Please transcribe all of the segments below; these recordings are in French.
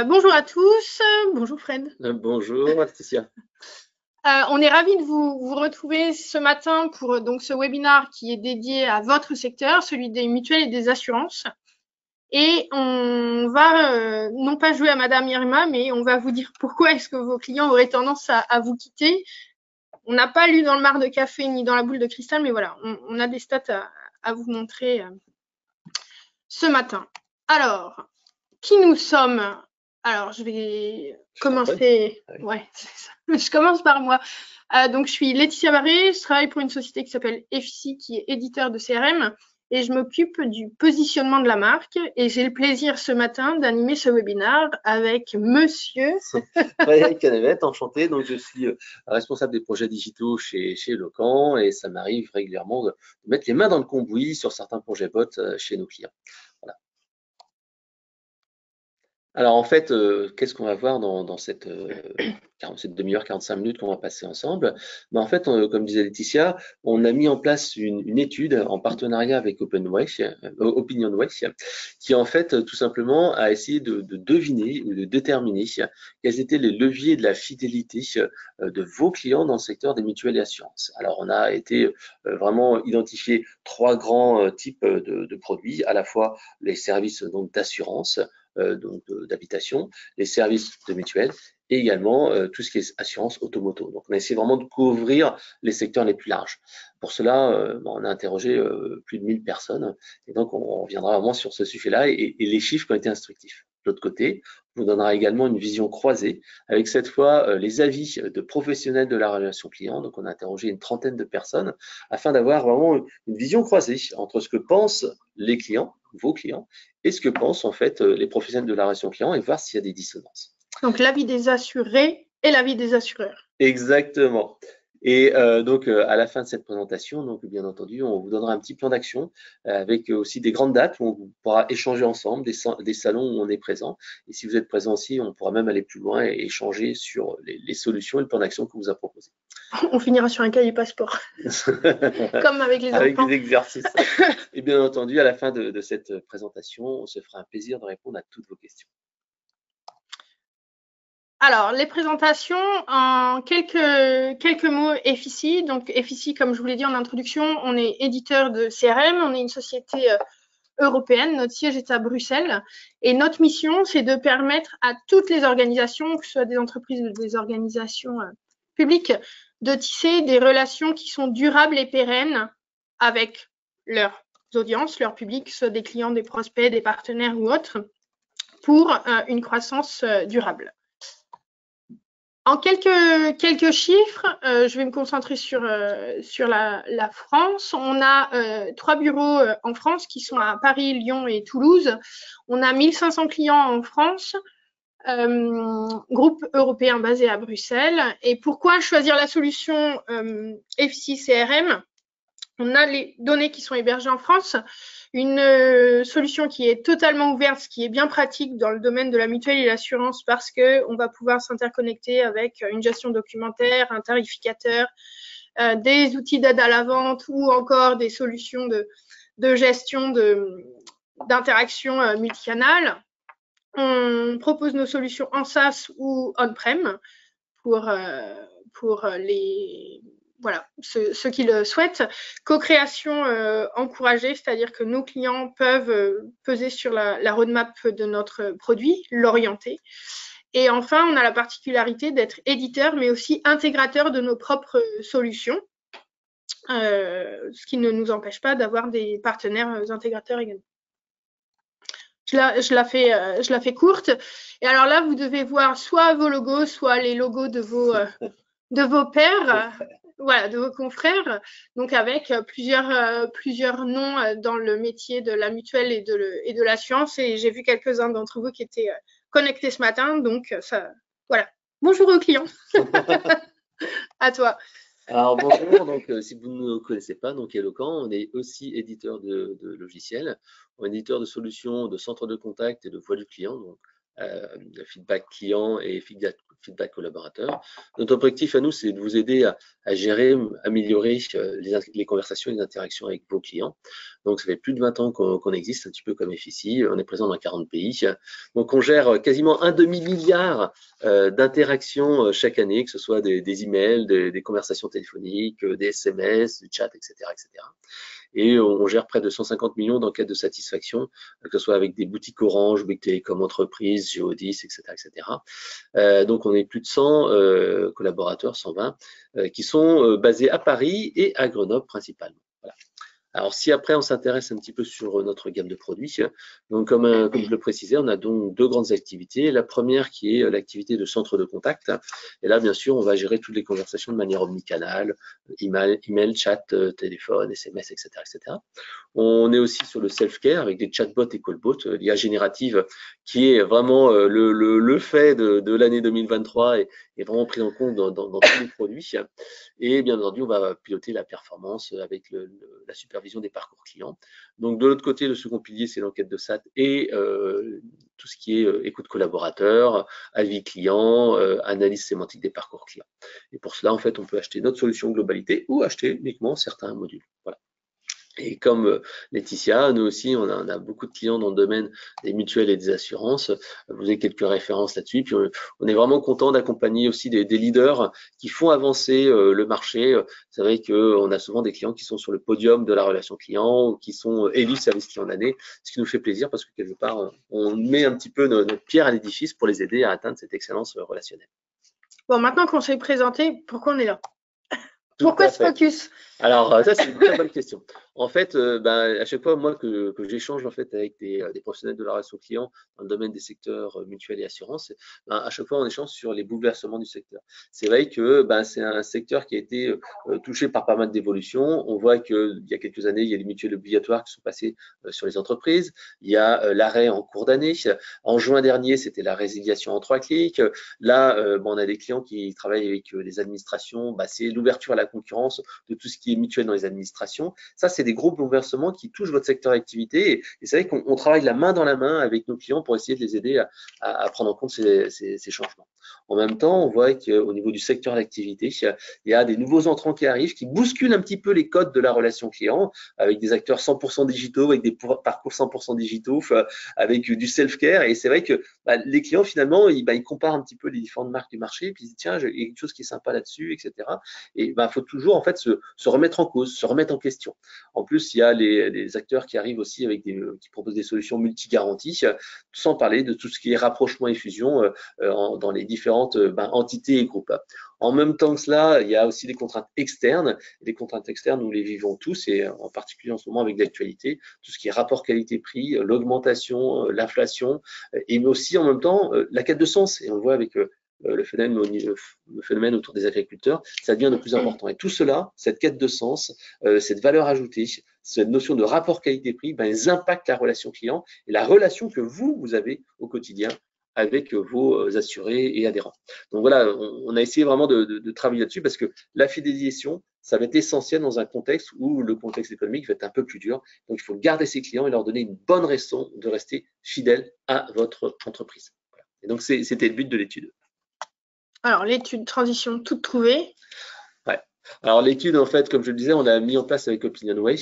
Bonjour à tous, bonjour Fred. Bonjour Laetitia. On est ravis de vous retrouver ce matin pour donc ce webinaire qui est dédié à votre secteur, celui des mutuelles et des assurances. Et on va non pas jouer à Madame Irma, mais on va vous dire pourquoi est-ce que vos clients auraient tendance à vous quitter. On n'a pas lu dans le mar de café ni dans la boule de cristal, mais voilà, on a des stats à vous montrer ce matin. Alors, qui nous sommes? Alors, je vais commencer. Ouais, c'est ça. Je commence par moi. Donc, je suis Laetitia Barré. Je travaille pour une société qui s'appelle FICI, qui est éditeur de CRM, et je m'occupe du positionnement de la marque. Et j'ai le plaisir ce matin d'animer ce webinaire avec Monsieur Frédéric Canavette, enchanté. Donc, je suis responsable des projets digitaux chez Eloquent et ça m'arrive régulièrement de mettre les mains dans le cambouis sur certains projets bots chez nos clients. Voilà. Alors en fait, qu'est-ce qu'on va voir dans cette demi-heure, 45 minutes qu'on va passer ensemble? En fait, comme disait Laetitia, on a mis en place une étude en partenariat avec Opinionway, qui en fait tout simplement a essayé de deviner ou de déterminer quels étaient les leviers de la fidélité de vos clients dans le secteur des mutuelles et assurances. Alors on a été vraiment identifié trois grands types de produits, à la fois les services donc d'assurance, donc d'habitation, les services de mutuelle et également tout ce qui est assurance automoto. Donc on a essayé vraiment de couvrir les secteurs les plus larges. Pour cela, on a interrogé plus de 1000 personnes et donc on reviendra vraiment sur ce sujet-là et les chiffres qui ont été instructifs. De l'autre côté, on vous donnera également une vision croisée avec cette fois les avis de professionnels de la relation client. Donc on a interrogé une trentaine de personnes afin d'avoir vraiment une vision croisée entre ce que pensent les clients, vos clients, et ce que pensent en fait les professionnels de la relation client et voir s'il y a des dissonances. Donc l'avis des assurés et l'avis des assureurs. Exactement. Et donc à la fin de cette présentation, donc bien entendu, on vous donnera un petit plan d'action avec aussi des grandes dates où on pourra échanger ensemble, des salons où on est présent. Et si vous êtes présent aussi, on pourra même aller plus loin et échanger sur les solutions et le plan d'action qu'on vous a proposé. On finira sur un cahier passeport, comme avec les avec enfants. des exercices. Et bien entendu, à la fin de cette présentation, on se fera un plaisir de répondre à toutes vos questions. Alors, les présentations, en quelques mots, FICI. Donc, FICI, comme je vous l'ai dit en introduction, on est éditeur de CRM, on est une société européenne, notre siège est à Bruxelles. Et notre mission, c'est de permettre à toutes les organisations, que ce soit des entreprises ou des organisations publiques, de tisser des relations qui sont durables et pérennes avec leurs audiences, leur public, que ce soit des clients, des prospects, des partenaires ou autres, pour une croissance durable. En quelques chiffres, je vais me concentrer sur la France. On a 3 bureaux en France qui sont à Paris, Lyon et Toulouse. On a 1500 clients en France, groupe européen basé à Bruxelles. Et pourquoi choisir la solution FICI CRM? On a les données qui sont hébergées en France, une solution qui est totalement ouverte, ce qui est bien pratique dans le domaine de la mutuelle et l'assurance parce qu'on va pouvoir s'interconnecter avec une gestion documentaire, un tarificateur, des outils d'aide à la vente ou encore des solutions de gestion d'interaction multicanal. On propose nos solutions en SaaS ou on-prem pour ceux qui le souhaitent. Co-création encouragée, c'est-à-dire que nos clients peuvent peser sur la roadmap de notre produit, l'orienter. Et enfin, on a la particularité d'être éditeur, mais aussi intégrateur de nos propres solutions, ce qui ne nous empêche pas d'avoir des partenaires intégrateurs également. Je la fais courte. Et alors là, vous devez voir soit vos logos, soit les logos de vos pairs, voilà, de vos confrères, donc avec plusieurs noms dans le métier de la mutuelle et de l'assurance. Et j'ai vu quelques-uns d'entre vous qui étaient connectés ce matin, donc ça, voilà. Bonjour aux clients. À toi. Alors bonjour, donc si vous ne nous connaissez pas, donc Eloquent, on est aussi éditeur de logiciels, on est éditeur de solutions, de centres de contact et de voix du client, donc feedback client et feedback collaborateur. Notre objectif à nous, c'est de vous aider à gérer, améliorer les conversations et les interactions avec vos clients. Donc, ça fait plus de 20 ans qu'on existe, un petit peu comme FICI. On est présent dans 40 pays. Donc, on gère quasiment un demi-milliard d'interactions chaque année, que ce soit des emails, des conversations téléphoniques, des SMS, du chat, etc., etc. Et on gère près de 150 millions d'enquêtes de satisfaction, que ce soit avec des boutiques Orange, Bouygues Télécom Entreprises, Géodis, etc., etc. Donc on est plus de 100 collaborateurs, 120, qui sont basés à Paris et à Grenoble principalement. Voilà. Alors, si après on s'intéresse un petit peu sur notre gamme de produits, donc comme je le précisais, on a donc deux grandes activités. La première qui est l'activité de centre de contact. Et là, bien sûr, on va gérer toutes les conversations de manière omnicanale, email, chat, téléphone, SMS, etc., etc. On est aussi sur le self-care avec des chatbots et callbots, l'IA générative qui est vraiment le fait de l'année 2023 et vraiment pris en compte dans tous les produits. Et bien entendu, on va piloter la performance avec la supervision des parcours clients. Donc de l'autre côté, le second pilier, c'est l'enquête de SAT et tout ce qui est écoute collaborateur, avis client, analyse sémantique des parcours clients. Et pour cela, en fait, on peut acheter notre solution globalité ou acheter uniquement certains modules. Voilà. Et comme Laetitia, nous aussi, on a beaucoup de clients dans le domaine des mutuelles et des assurances. Vous avez quelques références là-dessus. Puis on est vraiment content d'accompagner aussi des leaders qui font avancer le marché. C'est vrai qu'on a souvent des clients qui sont sur le podium de la relation client ou qui sont élus service client de l'année, ce qui nous fait plaisir parce que quelque part, on met un petit peu notre pierre à l'édifice pour les aider à atteindre cette excellence relationnelle. Bon, maintenant qu'on s'est présenté, pourquoi on est là? Pourquoi ce focus? Alors, ça, c'est une très bonne question. En fait, à chaque fois, moi, que j'échange en fait avec des professionnels de la relation client dans le domaine des secteurs mutuels et assurances, à chaque fois, on échange sur les bouleversements du secteur. C'est vrai que c'est un secteur qui a été touché par pas mal d'évolutions. On voit qu'il y a quelques années, il y a les mutuelles obligatoires qui sont passées sur les entreprises. Il y a l'arrêt en cours d'année. En juin dernier, c'était la résiliation en 3 clics. Là, on a des clients qui travaillent avec les administrations. C'est l'ouverture à la concurrence de tout ce qui est mutuel dans les administrations. Ça, c'est des gros bouleversements qui touchent votre secteur d'activité. Et c'est vrai qu'on travaille la main dans la main avec nos clients pour essayer de les aider à prendre en compte ces changements. En même temps, on voit qu'au niveau du secteur d'activité, il y a des nouveaux entrants qui arrivent, qui bousculent un petit peu les codes de la relation client, avec des acteurs 100% digitaux, avec des parcours 100% digitaux, avec du self-care. Et c'est vrai que les clients, finalement, ils comparent un petit peu les différentes marques du marché, et puis ils disent, tiens, il y a quelque chose qui est sympa là-dessus, etc. Et il faut toujours en fait se remettre en cause, se remettre en question. En plus, il y a les acteurs qui arrivent aussi avec qui proposent des solutions multi-garanties, sans parler de tout ce qui est rapprochement et fusion dans les différentes entités et groupes. En même temps que cela, il y a aussi des contraintes externes. Les contraintes externes, nous les vivons tous, et en particulier en ce moment avec l'actualité, tout ce qui est rapport qualité-prix, l'augmentation, l'inflation, et aussi en même temps la quête de sens. Et on le voit avec le phénomène autour des agriculteurs, ça devient de plus important. Et tout cela, cette quête de sens, cette valeur ajoutée, cette notion de rapport qualité-prix, ils impactent la relation client et la relation que vous avez au quotidien avec vos assurés et adhérents. Donc voilà, on a essayé vraiment de travailler là-dessus parce que la fidélisation, ça va être essentiel dans un contexte où le contexte économique va être un peu plus dur. Donc il faut garder ses clients et leur donner une bonne raison de rester fidèles à votre entreprise. Voilà. Et donc c'était le but de l'étude. Alors, l'étude transition toute trouvée. Ouais. Alors, l'étude, en fait, comme je le disais, on l'a mis en place avec OpinionWay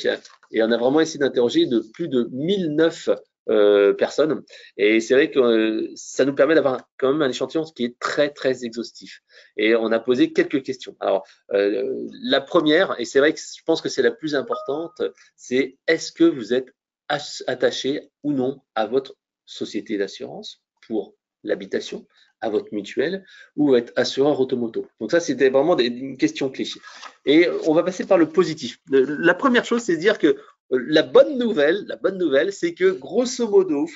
et on a vraiment essayé d'interroger de plus de 1009 personnes. Et c'est vrai que ça nous permet d'avoir quand même un échantillon qui est très, très exhaustif. Et on a posé quelques questions. Alors, la première, et c'est vrai que je pense que c'est la plus importante, c'est est-ce que vous êtes attaché ou non à votre société d'assurance pour l'habitation, à votre mutuelle ou être assureur automoto. Donc ça, c'était vraiment une question clé. Et on va passer par le positif. La première chose, c'est de dire que la bonne nouvelle, c'est que grosso modo,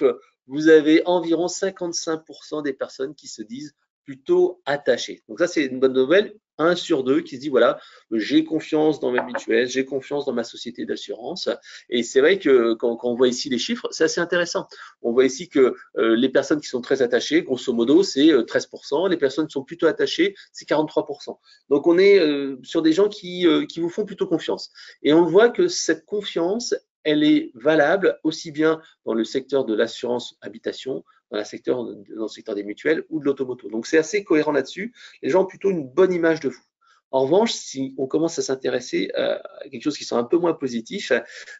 vous avez environ 55% des personnes qui se disent plutôt attachées. Donc ça, c'est une bonne nouvelle. 1 sur 2 qui se dit voilà, j'ai confiance dans ma mutuelle, j'ai confiance dans ma société d'assurance. Et c'est vrai que quand on voit ici les chiffres, c'est assez intéressant. On voit ici que les personnes qui sont très attachées, grosso modo, c'est 13%. Les personnes qui sont plutôt attachées, c'est 43%. Donc on est sur des gens qui vous font plutôt confiance. Et on voit que cette confiance, elle est valable aussi bien dans le secteur de l'assurance habitation dans le secteur des mutuelles ou de l'automoto. Donc, c'est assez cohérent là-dessus. Les gens ont plutôt une bonne image de vous. En revanche, si on commence à s'intéresser à quelque chose qui sont un peu moins positif,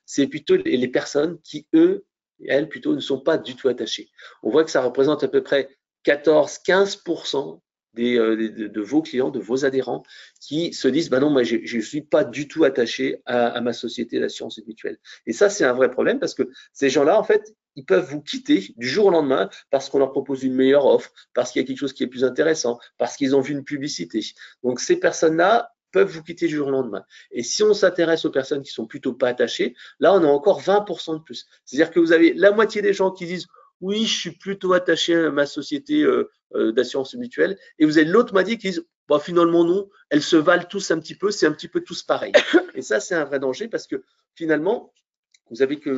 c'est plutôt les personnes qui, eux, elles, plutôt, ne sont pas du tout attachées. On voit que ça représente à peu près 14-15% de vos clients, de vos adhérents, qui se disent, bah non, moi, je ne suis pas du tout attaché à ma société d'assurance mutuelle. Et ça, c'est un vrai problème parce que ces gens-là, en fait, ils peuvent vous quitter du jour au lendemain parce qu'on leur propose une meilleure offre, parce qu'il y a quelque chose qui est plus intéressant, parce qu'ils ont vu une publicité. Donc, ces personnes-là peuvent vous quitter du jour au lendemain. Et si on s'intéresse aux personnes qui sont plutôt pas attachées, là, on a encore 20% de plus. C'est-à-dire que vous avez la moitié des gens qui disent, oui, je suis plutôt attaché à ma société d'assurance mutuelle. Et vous avez l'autre moitié qui disent, bah, finalement non, elles se valent tous un petit peu, c'est un petit peu tous pareil. Et ça, c'est un vrai danger parce que finalement, vous avez que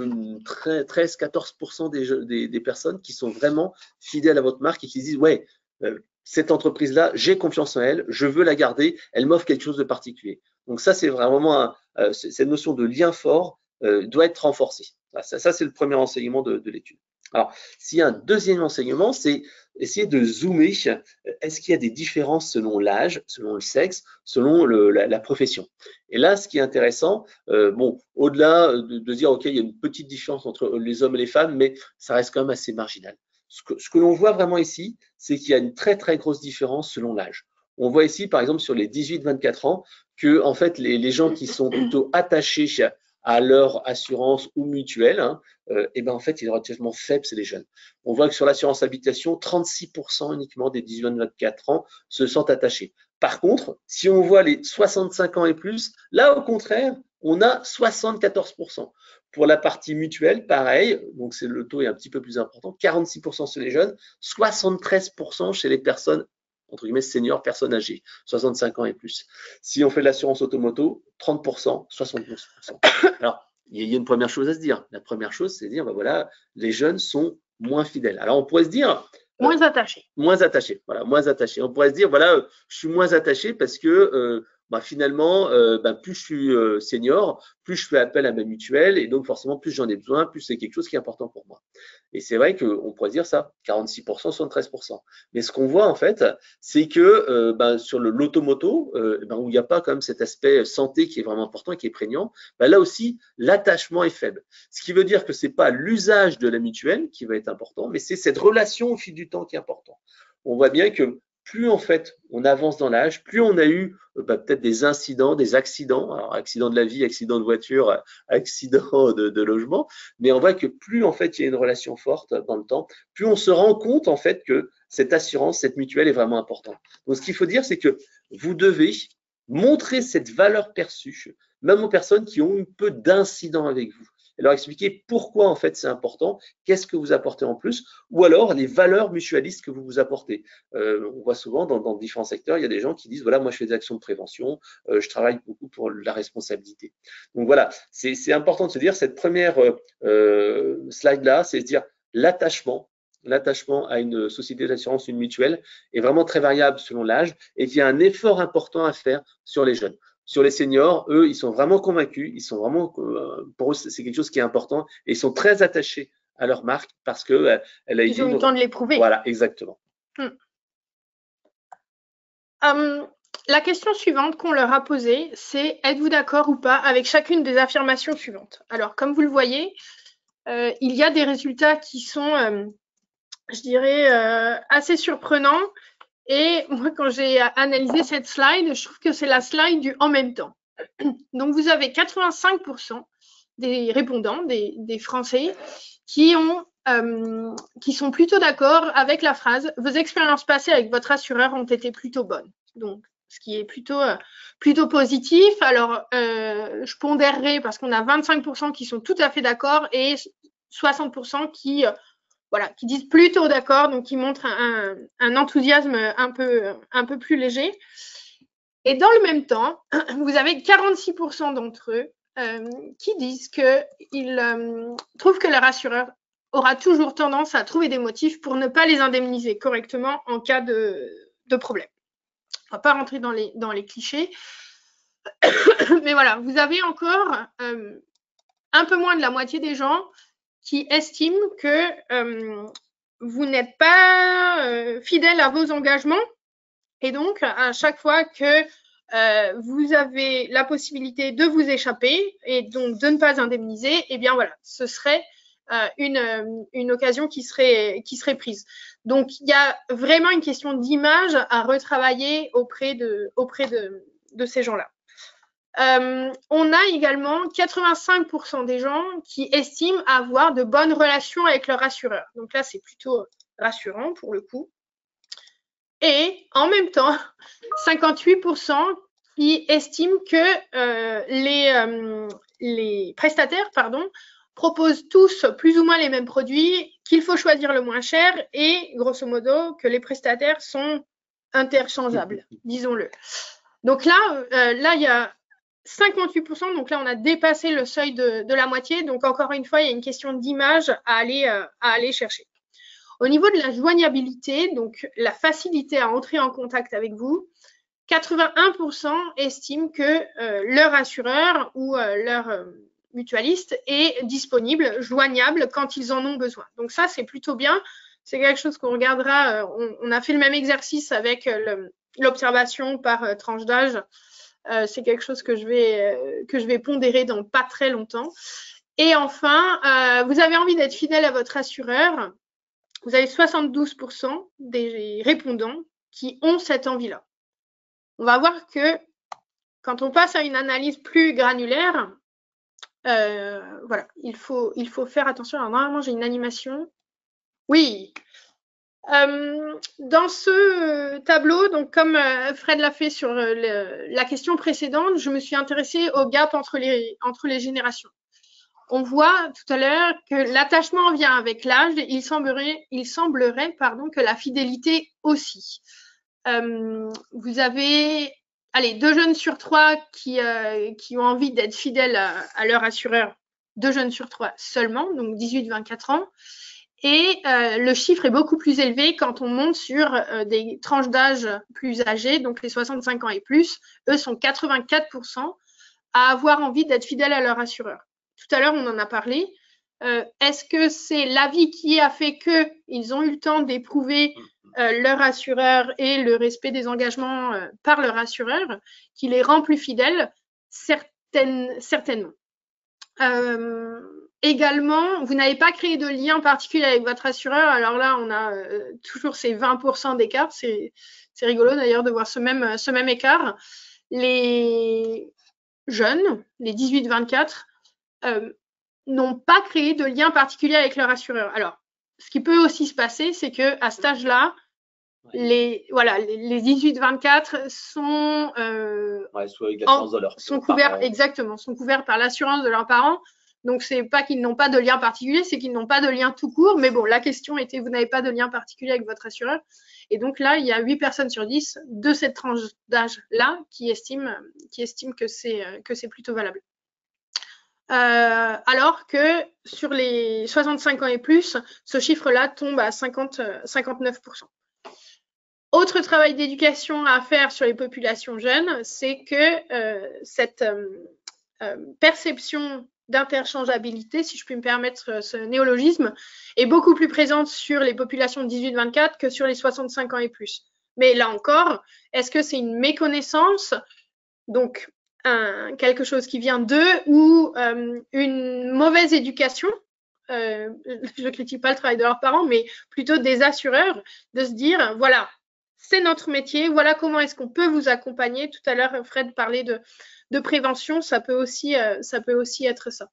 13-14% des personnes qui sont vraiment fidèles à votre marque et qui disent, ouais, cette entreprise-là, j'ai confiance en elle, je veux la garder, elle m'offre quelque chose de particulier. Donc ça, c'est vraiment cette notion de lien fort doit être renforcée. Ça c'est le premier enseignement de l'étude. Alors, s'il y a un deuxième enseignement, c'est essayer de zoomer. Est-ce qu'il y a des différences selon l'âge, selon le sexe, selon la profession? Et là, ce qui est intéressant, bon, au-delà de dire, OK, il y a une petite différence entre les hommes et les femmes, mais ça reste quand même assez marginal. Ce que l'on voit vraiment ici, c'est qu'il y a une très, très grosse différence selon l'âge. On voit ici, par exemple, sur les 18-24 ans, que en fait, les gens qui sont plutôt attachés à leur assurance ou mutuelle, et ben en fait, il est relativement faible, c'est les jeunes. On voit que sur l'assurance habitation, 36% uniquement des 18-24 ans se sentent attachés. Par contre, si on voit les 65 ans et plus, là, au contraire, on a 74%. Pour la partie mutuelle, pareil, donc le taux est un petit peu plus important, 46% chez les jeunes, 73% chez les personnes entre guillemets seniors, personnes âgées, 65 ans et plus. Si on fait de l'assurance automoto, 30%, 72%. Alors, il y a une première chose à se dire. La première chose, c'est de dire, ben voilà, les jeunes sont moins fidèles. Alors, on pourrait se dire… moins attachés. Moins attachés, voilà, moins attachés. On pourrait se dire, voilà, je suis moins attaché parce que finalement, plus je suis senior, plus je fais appel à ma mutuelle et donc forcément, plus j'en ai besoin, plus c'est quelque chose qui est important pour moi. Et c'est vrai qu'on pourrait dire ça, 46%, 73%. Mais ce qu'on voit en fait, c'est que sur l'automoto, où il n'y a pas quand même cet aspect santé qui est vraiment important et qui est prégnant, là aussi, l'attachement est faible. Ce qui veut dire que ce n'est pas l'usage de la mutuelle qui va être important, mais c'est cette relation au fil du temps qui est important. On voit bien que plus en fait on avance dans l'âge, plus on a eu peut-être des incidents, des accidents, alors accident de la vie, accident de voiture, accident de logement, mais on voit que plus en fait il y a une relation forte dans le temps, plus on se rend compte en fait que cette assurance, cette mutuelle est vraiment importante. Donc ce qu'il faut dire, c'est que vous devez montrer cette valeur perçue, même aux personnes qui ont eu peu d'incidents avec vous. Et leur expliquer pourquoi en fait c'est important, qu'est-ce que vous apportez en plus, ou alors les valeurs mutualistes que vous vous apportez. On voit souvent dans différents secteurs, il y a des gens qui disent voilà, moi je fais des actions de prévention, je travaille beaucoup pour la responsabilité. Donc voilà, c'est important de se dire cette première slide là, c'est de dire l'attachement à une société d'assurance, une mutuelle, est vraiment très variable selon l'âge et qu'il y a un effort important à faire sur les jeunes. Sur les seniors, eux, ils sont vraiment convaincus, ils sont vraiment, pour eux, c'est quelque chose qui est important et ils sont très attachés à leur marque parce que elle a été. Ils ont eu le temps de l'éprouver. Voilà, exactement. La question suivante qu'on leur a posée, c'est êtes-vous d'accord ou pas avec chacune des affirmations suivantes? Alors, comme vous le voyez, il y a des résultats qui sont, je dirais, assez surprenants. Et moi, quand j'ai analysé cette slide, je trouve que c'est la slide du en même temps. Donc, vous avez 85% des répondants, des Français, qui sont plutôt d'accord avec la phrase « Vos expériences passées avec votre assureur ont été plutôt bonnes ». Donc, ce qui est plutôt positif. Alors, je pondérerai parce qu'on a 25% qui sont tout à fait d'accord et 60% qui disent plutôt d'accord, donc qui montrent un enthousiasme un peu plus léger. Et dans le même temps, vous avez 46% d'entre eux qui disent qu'ils trouvent que leur assureur aura toujours tendance à trouver des motifs pour ne pas les indemniser correctement en cas de problème. On ne va pas rentrer dans les clichés. Mais voilà, vous avez encore un peu moins de la moitié des gens qui estiment que vous n'êtes pas fidèle à vos engagements et donc à chaque fois que vous avez la possibilité de vous échapper et donc de ne pas indemniser, eh bien voilà, ce serait une occasion qui serait prise. Donc il y a vraiment une question d'image à retravailler auprès de ces gens-là. On a également 85% des gens qui estiment avoir de bonnes relations avec leur assureur. Donc là, c'est plutôt rassurant pour le coup. Et en même temps, 58% qui estiment que les prestataires proposent tous plus ou moins les mêmes produits, qu'il faut choisir le moins cher et grosso modo que les prestataires sont interchangeables, disons-le. Donc là, il y a 58%, donc là on a dépassé le seuil de la moitié, donc encore une fois il y a une question d'image à aller chercher. Au niveau de la joignabilité, donc la facilité à entrer en contact avec vous, 81% estiment que leur assureur ou leur mutualiste est disponible, joignable quand ils en ont besoin. Donc ça c'est plutôt bien, c'est quelque chose qu'on regardera, on a fait le même exercice avec l'observation par tranche d'âge. C'est quelque chose que je vais pondérer dans pas très longtemps. Et enfin, vous avez envie d'être fidèle à votre assureur. Vous avez 72% des répondants qui ont cette envie-là. On va voir que quand on passe à une analyse plus granulaire, voilà, il faut faire attention. Alors normalement, j'ai une animation. Oui. Dans ce tableau, donc comme Fred l'a fait sur la question précédente, je me suis intéressée au gap entre les générations. On voit tout à l'heure que l'attachement vient avec l'âge. Il semblerait que la fidélité aussi. Vous avez 2 jeunes sur 3 qui ont envie d'être fidèles à leur assureur. 2 jeunes sur 3 seulement, donc 18-24 ans. Et le chiffre est beaucoup plus élevé quand on monte sur des tranches d'âge plus âgées, donc les 65 ans et plus. Eux sont 84% à avoir envie d'être fidèles à leur assureur. Tout à l'heure, on en a parlé. Est-ce que c'est la vie qui a fait qu'ils ont eu le temps d'éprouver leur assureur et le respect des engagements par leur assureur qui les rend plus fidèles? Certainement. Également, vous n'avez pas créé de lien particulier avec votre assureur. Alors là, on a toujours ces 20% d'écart. C'est rigolo d'ailleurs de voir ce même écart. Les jeunes, les 18-24, n'ont pas créé de lien particulier avec leur assureur. Alors, ce qui peut aussi se passer, c'est qu'à cet âge-là, les 18-24 sont couverts par l'assurance de leurs parents. Donc c'est pas qu'ils n'ont pas de lien particulier, c'est qu'ils n'ont pas de lien tout court. Mais bon, la question était vous n'avez pas de lien particulier avec votre assureur. Et donc là, il y a 8 personnes sur 10 de cette tranche d'âge-là qui estiment que c'est plutôt valable. Alors que sur les 65 ans et plus, ce chiffre-là tombe à 59%. Autre travail d'éducation à faire sur les populations jeunes, c'est que cette perception d'interchangeabilité, si je puis me permettre ce néologisme, est beaucoup plus présente sur les populations de 18-24 que sur les 65 ans et plus. Mais là encore, est-ce que c'est une méconnaissance, donc quelque chose qui vient d'eux, ou une mauvaise éducation, je ne critique pas le travail de leurs parents, mais plutôt des assureurs, de se dire, voilà, c'est notre métier, voilà comment est-ce qu'on peut vous accompagner. Tout à l'heure, Fred parlait de prévention, ça peut aussi être ça.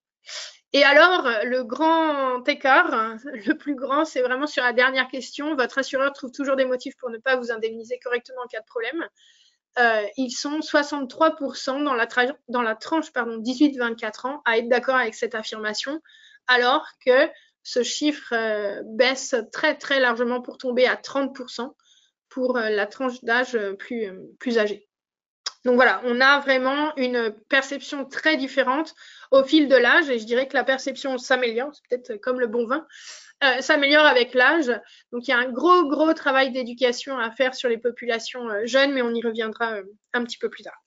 Et alors, le grand écart, le plus grand, c'est vraiment sur la dernière question. Votre assureur trouve toujours des motifs pour ne pas vous indemniser correctement en cas de problème. Ils sont 63% dans la tranche 18-24 ans à être d'accord avec cette affirmation, alors que ce chiffre baisse très très largement pour tomber à 30% pour la tranche d'âge plus âgée. Donc voilà, on a vraiment une perception très différente au fil de l'âge, et je dirais que la perception s'améliore, c'est peut-être comme le bon vin, s'améliore avec l'âge. Donc il y a un gros travail d'éducation à faire sur les populations jeunes, mais on y reviendra un petit peu plus tard.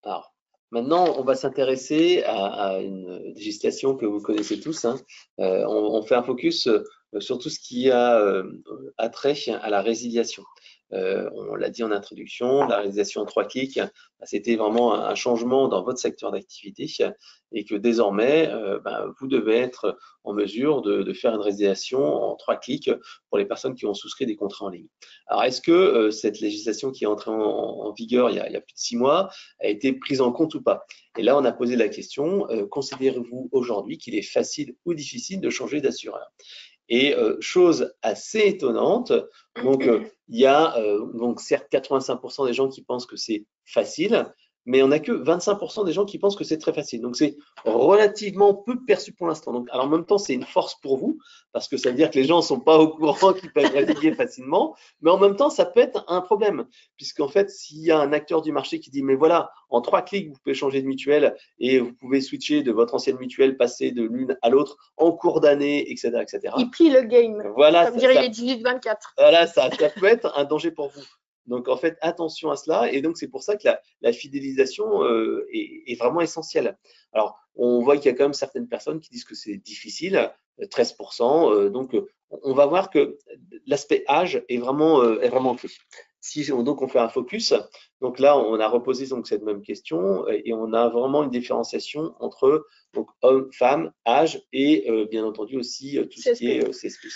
Alors, maintenant, on va s'intéresser à une législation que vous connaissez tous. On fait un focus sur tout ce qui a trait à la résiliation. On l'a dit en introduction, la résiliation en 3 clics, c'était vraiment un changement dans votre secteur d'activité et que désormais, vous devez être en mesure de faire une résiliation en 3 clics pour les personnes qui ont souscrit des contrats en ligne. Alors, est-ce que cette législation qui est entrée en vigueur il y a plus de 6 mois a été prise en compte ou pas? Et là, on a posé la question, considérez-vous aujourd'hui qu'il est facile ou difficile de changer d'assureur? Et chose assez étonnante, donc il y a donc certes 85% des gens qui pensent que c'est facile, mais on n'a que 25% des gens qui pensent que c'est très facile. Donc c'est relativement peu perçu pour l'instant. Donc alors en même temps c'est une force pour vous parce que ça veut dire que les gens ne sont pas au courant qu'ils peuvent résilier facilement, mais en même temps ça peut être un problème puisqu'en fait s'il y a un acteur du marché qui dit mais voilà en 3 clics vous pouvez changer de mutuelle et vous pouvez switcher de votre ancienne mutuelle, passer de l'une à l'autre en cours d'année, etc., etc. Il plie le game. Voilà, comme dirait les 18-24. Voilà, ça peut être un danger pour vous. Donc en fait, attention à cela. Et donc c'est pour ça que la fidélisation est vraiment essentielle. Alors on voit qu'il y a quand même certaines personnes qui disent que c'est difficile, 13%. Donc on va voir que l'aspect âge est vraiment clé. Si donc on fait un focus, donc là on a reposé donc cette même question et on a vraiment une différenciation entre donc homme, femme, âge et bien entendu aussi tout ce qui est CSP.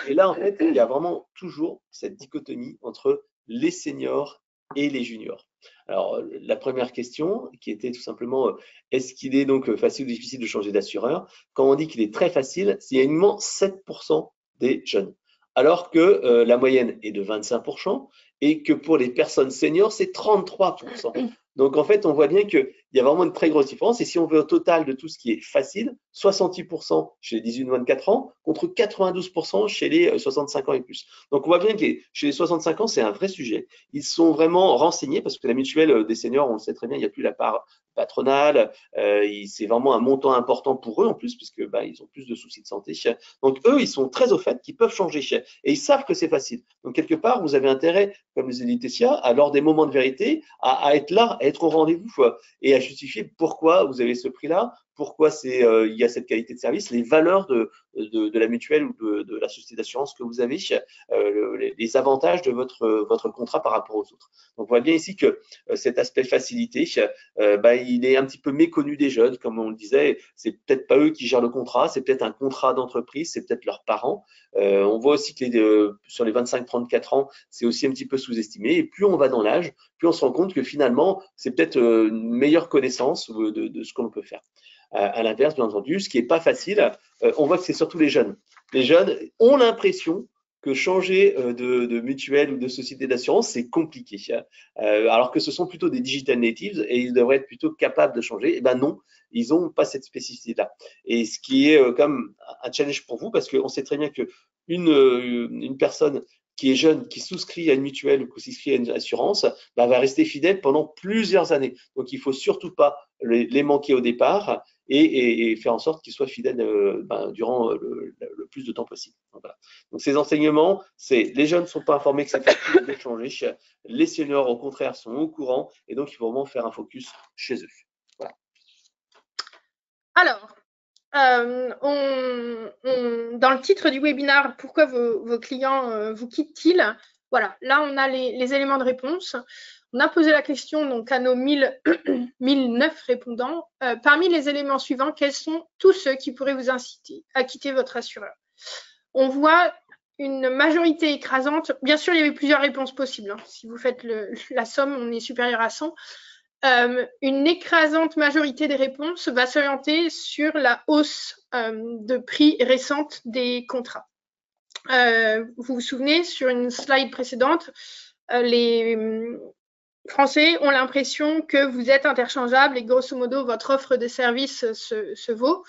Et là en fait il y a vraiment toujours cette dichotomie entre les seniors et les juniors. Alors la première question qui était tout simplement est-ce qu'il est donc facile ou difficile de changer d'assureur? Quand on dit qu'il est très facile, c'est uniquement 7% des jeunes alors que la moyenne est de 25% et que pour les personnes seniors, c'est 33%. Donc, en fait, on voit bien qu'il y a vraiment une très grosse différence. Et si on veut au total de tout ce qui est facile, 68% chez les 18-24 ans contre 92% chez les 65 ans et plus. Donc, on voit bien que chez les 65 ans, c'est un vrai sujet. Ils sont vraiment renseignés parce que la mutuelle des seniors, on le sait très bien, il n'y a plus la part patronale. C'est vraiment un montant important pour eux en plus, puisque ils ont plus de soucis de santé. Donc, eux, ils sont très au fait qu'ils peuvent changer et ils savent que c'est facile. Donc, quelque part, vous avez intérêt, comme le dit Tessia, lors des moments de vérité, à être là, à être au rendez-vous et à justifier pourquoi vous avez ce prix-là, pourquoi il y a cette qualité de service, les valeurs de la mutuelle ou de la société d'assurance que vous avez, les avantages de votre contrat par rapport aux autres. Donc, on voit bien ici que cet aspect facilité, il est un petit peu méconnu des jeunes, comme on le disait. C'est peut-être pas eux qui gèrent le contrat, c'est peut-être un contrat d'entreprise, c'est peut-être leurs parents. On voit aussi que sur les 25-34 ans, c'est aussi un petit peu sous-estimé. Et plus on va dans l'âge, plus on se rend compte que finalement, c'est peut-être une meilleure connaissance de ce qu'on peut faire. À l'inverse, bien entendu, ce qui n'est pas facile, on voit que c'est surtout les jeunes. Les jeunes ont l'impression que changer de mutuelle ou de société d'assurance, c'est compliqué. Alors que ce sont plutôt des digital natives et ils devraient être plutôt capables de changer. Eh ben non, ils n'ont pas cette spécificité-là. Et ce qui est comme un challenge pour vous, parce qu'on sait très bien qu'une personne qui est jeune, qui souscrit à une mutuelle ou qui souscrit à une assurance, va rester fidèle pendant plusieurs années. Donc, il ne faut surtout pas les manquer au départ et faire en sorte qu'ils soient fidèles durant le plus de temps possible. Voilà. Donc, ces enseignements, les jeunes ne sont pas informés que c'est facile de changer. Les seniors, au contraire, sont au courant et donc il faut vraiment faire un focus chez eux. Voilà. Alors, dans le titre du webinaire, pourquoi vos clients vous quittent-ils? Voilà, là on a les éléments de réponse. On a posé la question donc à nos 1009 répondants. Parmi les éléments suivants, quels sont tous ceux qui pourraient vous inciter à quitter votre assureur? On voit une majorité écrasante. Bien sûr, il y avait plusieurs réponses possibles. Si vous faites la somme, on est supérieur à 100. Une écrasante majorité des réponses va s'orienter sur la hausse de prix récente des contrats. Vous vous souvenez, sur une slide précédente, les Français ont l'impression que vous êtes interchangeable et grosso modo, votre offre de service se vaut.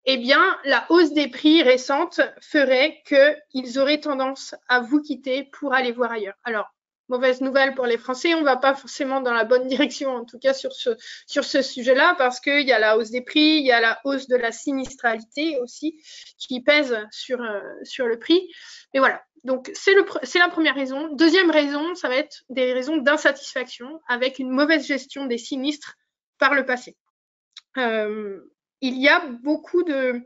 Eh bien, la hausse des prix récente ferait qu'ils auraient tendance à vous quitter pour aller voir ailleurs. Alors, mauvaise nouvelle pour les Français, on ne va pas forcément dans la bonne direction, en tout cas sur ce sujet-là, parce qu'il y a la hausse des prix, il y a la hausse de la sinistralité aussi, qui pèse sur le prix. Mais voilà, donc c'est la première raison. Deuxième raison, ça va être des raisons d'insatisfaction avec une mauvaise gestion des sinistres par le passé. Il y a beaucoup de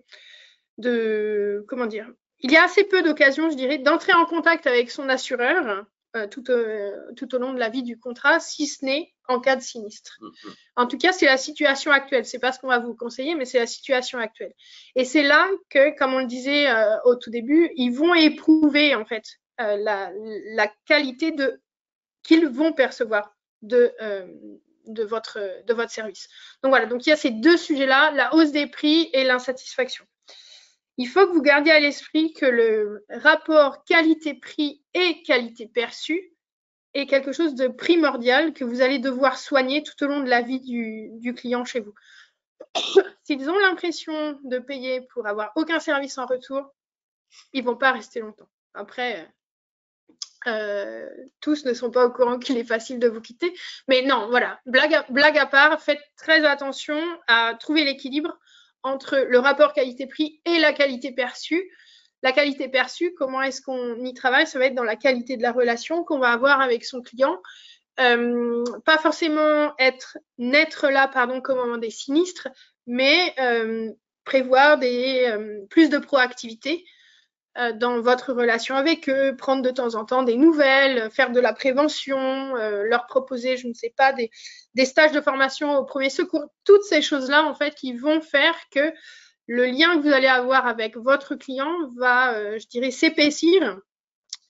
comment dire, il y a assez peu d'occasions, je dirais, d'entrer en contact avec son assureur tout au long de la vie du contrat, si ce n'est en cas de sinistre. En tout cas, c'est la situation actuelle. C'est pas ce qu'on va vous conseiller, mais c'est la situation actuelle. Et c'est là que, comme on le disait au tout début, ils vont éprouver en fait la qualité qu'ils vont percevoir de votre service. Donc voilà, donc il y a ces deux sujets-là, la hausse des prix et l'insatisfaction. Il faut que vous gardiez à l'esprit que le rapport qualité-prix et qualité perçue est quelque chose de primordial que vous allez devoir soigner tout au long de la vie du client chez vous. S'ils ont l'impression de payer pour avoir aucun service en retour, ils vont pas rester longtemps. Après, tous ne sont pas au courant qu'il est facile de vous quitter. Mais non, voilà, blague à part, faites très attention à trouver l'équilibre entre le rapport qualité-prix et la qualité perçue. La qualité perçue, comment est-ce qu'on y travaille? Ça va être dans la qualité de la relation qu'on va avoir avec son client. Pas forcément n'être là, qu'au moment des sinistres, mais prévoir plus de proactivité dans votre relation avec eux, prendre de temps en temps des nouvelles, faire de la prévention, leur proposer, je ne sais pas, des stages de formation au premier secours, toutes ces choses-là, en fait, qui vont faire que le lien que vous allez avoir avec votre client va, je dirais, s'épaissir